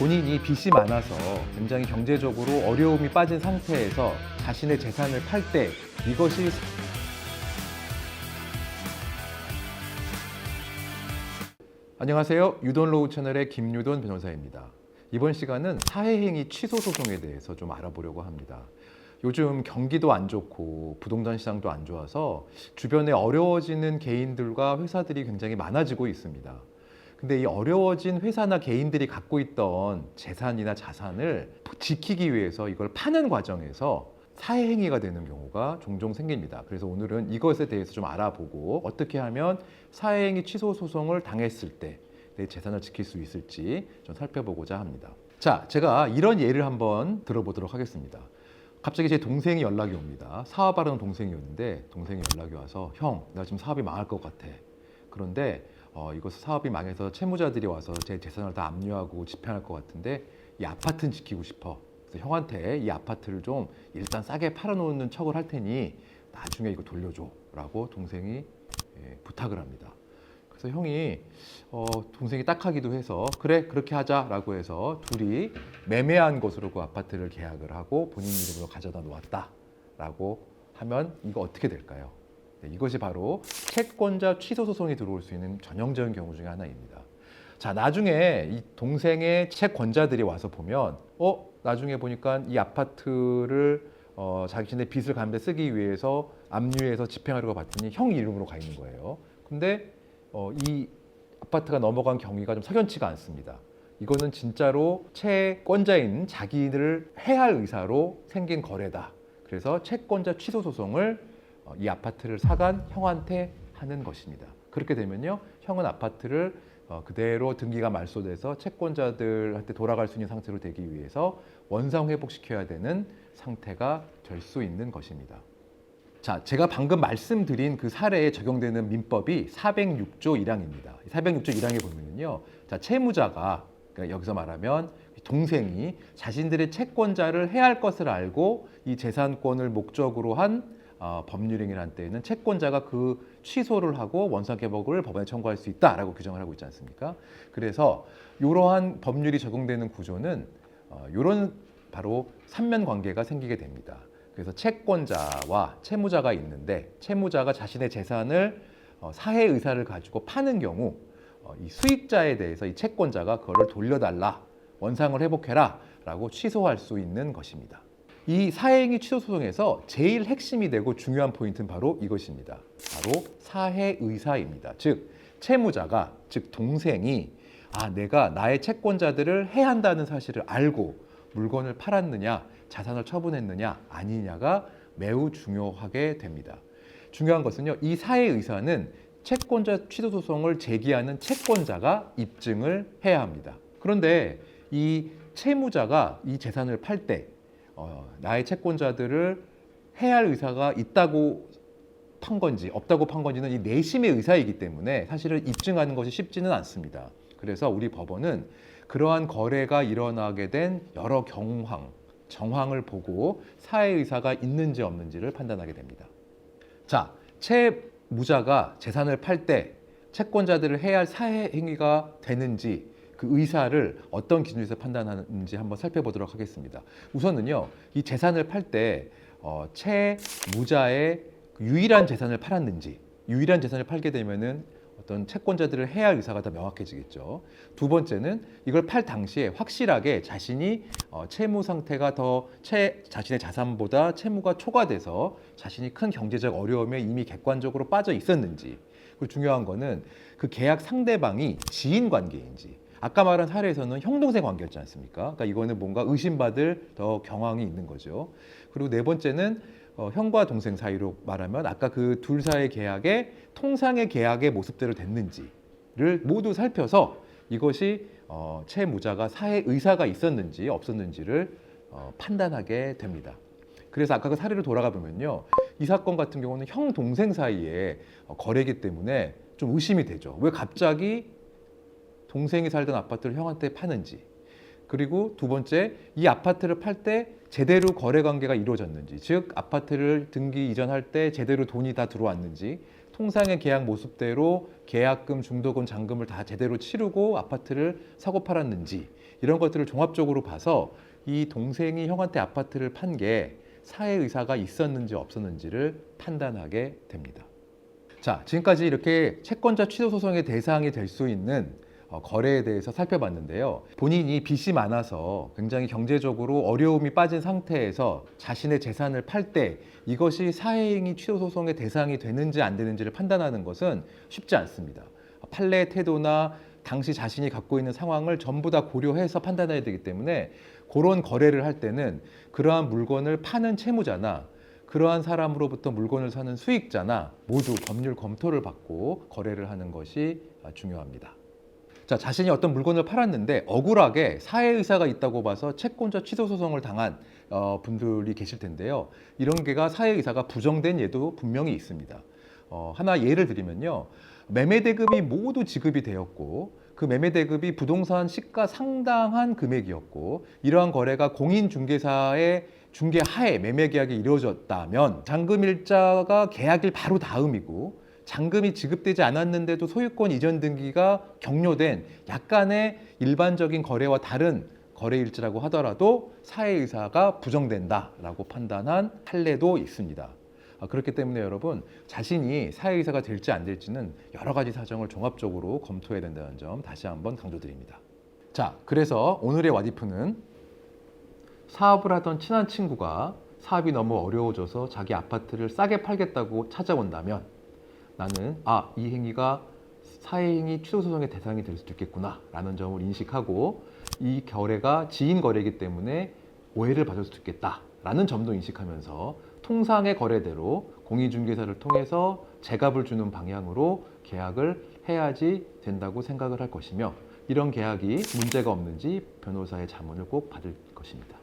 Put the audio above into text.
본인이 빚이 많아서 굉장히 경제적으로 어려움이 빠진 상태에서 자신의 재산을 팔 때 이것이 안녕하세요. 유돈로우 채널의 김유돈 변호사입니다. 이번 시간은 사회행위 취소 소송에 대해서 좀 알아보려고 합니다. 요즘 경기도 안 좋고 부동산 시장도 안 좋아서 주변에 어려워지는 개인들과 회사들이 굉장히 많아지고 있습니다. 근데 이 어려워진 회사나 개인들이 갖고 있던 재산이나 자산을 지키기 위해서 이걸 파는 과정에서 사회행위가 되는 경우가 종종 생깁니다. 그래서 오늘은 이것에 대해서 좀 알아보고 어떻게 하면 사회행위 취소 소송을 당했을 때 내 재산을 지킬 수 있을지 좀 살펴보고자 합니다. 자, 제가 이런 예를 한번 들어보도록 하겠습니다. 갑자기 제 동생이 연락이 옵니다. 사업하려는 동생이었는데 동생이 연락이 와서 형, 나 지금 사업이 망할 것 같아. 그런데 이거 사업이 망해서 채무자들이 와서 제 재산을 다 압류하고 집행할 것 같은데 이 아파트는 지키고 싶어. 그래서 형한테 이 아파트를 좀 일단 싸게 팔아놓는 척을 할 테니 나중에 이거 돌려줘 라고 동생이 부탁을 합니다. 그래서 형이 동생이 딱하기도 해서 그래 그렇게 하자 라고 해서 둘이 매매한 것으로 그 아파트를 계약을 하고 본인 이름으로 가져다 놓았다 라고 하면 이거 어떻게 될까요? 이것이 바로 채권자 취소 소송이 들어올 수 있는 전형적인 경우 중에 하나입니다. 자, 나중에 이 동생의 채권자들이 와서 보면 나중에 보니까 이 아파트를 자신의 빚을 갚는 데 쓰기 위해서 압류해서 집행하려고 봤더니 형 이름으로 가 있는 거예요. 근데 이 아파트가 넘어간 경위가 좀 석연치가 않습니다. 이거는 진짜로 채권자인 자기를 해할 의사로 생긴 거래다. 그래서 채권자 취소 소송을 이 아파트를 사간 형한테 하는 것입니다. 그렇게 되면요, 형은 아파트를 그대로 등기가 말소돼서 채권자들한테 돌아갈 수 있는 상태로 되기 위해서 원상 회복시켜야 되는 상태가 될 수 있는 것입니다. 자, 제가 방금 말씀드린 그 사례에 적용되는 민법이 406조 1항입니다. 406조 1항에 보면요, 자, 채무자가 그러니까 여기서 말하면 동생이 자신들의 채권자를 해할 것을 알고 이 재산권을 목적으로 한 법률행위를 한 때에는 채권자가 그 취소를 하고 원상회복을 법원에 청구할 수 있다라고 규정을 하고 있지 않습니까? 그래서 이러한 법률이 적용되는 구조는 이런 바로 삼면 관계가 생기게 됩니다. 그래서 채권자와 채무자가 있는데 채무자가 자신의 재산을 사회 의사를 가지고 파는 경우 이 수익자에 대해서 이 채권자가 그거를 돌려달라, 원상을 회복해라 라고 취소할 수 있는 것입니다. 이 사회행위 취소 소송에서 제일 핵심이 되고 중요한 포인트는 바로 이것입니다. 바로 사회의사입니다. 즉 채무자가, 즉 동생이 내가 나의 채권자들을 해한다는 사실을 알고 물건을 팔았느냐, 자산을 처분했느냐 아니냐가 매우 중요하게 됩니다. 중요한 것은요, 이 사회의사는 채권자 취소 소송을 제기하는 채권자가 입증을 해야 합니다. 그런데 이 채무자가 이 재산을 팔 때 나의 채권자들을 해할 의사가 있다고 판 건지 없다고 판 건지는 이 내심의 의사이기 때문에 사실은 입증하는 것이 쉽지는 않습니다. 그래서 우리 법원은 그러한 거래가 일어나게 된 여러 정황을 보고 사회의사가 있는지 없는지를 판단하게 됩니다. 자, 채무자가 재산을 팔 때 채권자들을 해야 할 사회행위가 되는지 그 의사를 어떤 기준에서 판단하는지 한번 살펴보도록 하겠습니다. 우선은요, 이 재산을 팔 때 채무자의 유일한 재산을 팔았는지, 유일한 재산을 팔게 되면은 어떤 채권자들을 해야 할 의사가 더 명확해지겠죠. 두 번째는 이걸 팔 당시에 확실하게 자신이 채무 상태가 자신의 자산보다 채무가 초과돼서 자신이 큰 경제적 어려움에 이미 객관적으로 빠져 있었는지, 그리고 중요한 거는 그 계약 상대방이 지인 관계인지, 아까 말한 사례에서는 형동생 관계였지 않습니까? 그러니까 이거는 뭔가 의심받을 더 경황이 있는 거죠. 그리고 네 번째는 형과 동생 사이로 말하면 아까 그 둘 사이의 계약에 통상의 계약의 모습대로 됐는지를 모두 살펴서 이것이 채무자가 사회 의사가 있었는지 없었는지를 판단하게 됩니다. 그래서 아까 그 사례로 돌아가 보면요, 이 사건 같은 경우는 형 동생 사이의 거래이기 때문에 좀 의심이 되죠. 왜 갑자기 동생이 살던 아파트를 형한테 파는지, 그리고 두 번째, 이 아파트를 팔 때 제대로 거래 관계가 이루어졌는지, 즉 아파트를 등기 이전할 때 제대로 돈이 다 들어왔는지, 통상의 계약 모습대로 계약금, 중도금, 잔금을 다 제대로 치르고 아파트를 사고 팔았는지, 이런 것들을 종합적으로 봐서 이 동생이 형한테 아파트를 판 게 사회 의사가 있었는지 없었는지를 판단하게 됩니다. 자, 지금까지 이렇게 채권자 취소 소송의 대상이 될 수 있는 거래에 대해서 살펴봤는데요. 본인이 빚이 많아서 굉장히 경제적으로 어려움이 빠진 상태에서 자신의 재산을 팔 때 이것이 사회행위 취소 소송의 대상이 되는지 안 되는지를 판단하는 것은 쉽지 않습니다. 판례의 태도나 당시 자신이 갖고 있는 상황을 전부 다 고려해서 판단해야 되기 때문에 그런 거래를 할 때는 그러한 물건을 파는 채무자나 그러한 사람으로부터 물건을 사는 수익자나 모두 법률 검토를 받고 거래를 하는 것이 중요합니다. 자, 자신이 어떤 물건을 팔았는데 억울하게 사회의사가 있다고 봐서 채권자 취소 소송을 당한 분들이 계실 텐데요. 이런 게가 사회의사가 부정된 예도 분명히 있습니다. 하나 예를 드리면요. 매매대금이 모두 지급이 되었고 그 매매대금이 부동산 시가 상당한 금액이었고 이러한 거래가 공인중개사의 중개하에 매매계약이 이루어졌다면 잔금일자가 계약일 바로 다음이고 잔금이 지급되지 않았는데도 소유권 이전 등기가 격려된 약간의 일반적인 거래와 다른 거래일지라고 하더라도 사회의사가 부정된다라고 판단한 판례도 있습니다. 그렇기 때문에 여러분 자신이 사회의사가 될지 안 될지는 여러 가지 사정을 종합적으로 검토해야 된다는 점 다시 한번 강조드립니다. 자, 그래서 오늘의 와디프는 사업을 하던 친한 친구가 사업이 너무 어려워져서 자기 아파트를 싸게 팔겠다고 찾아온다면 나는 이 행위가 사회행위 취소소송의 대상이 될 수도 있겠구나 라는 점을 인식하고 이 거래가 지인 거래이기 때문에 오해를 받을 수도 있겠다 라는 점도 인식하면서 통상의 거래대로 공인중개사를 통해서 제값을 주는 방향으로 계약을 해야지 된다고 생각을 할 것이며 이런 계약이 문제가 없는지 변호사의 자문을 꼭 받을 것입니다.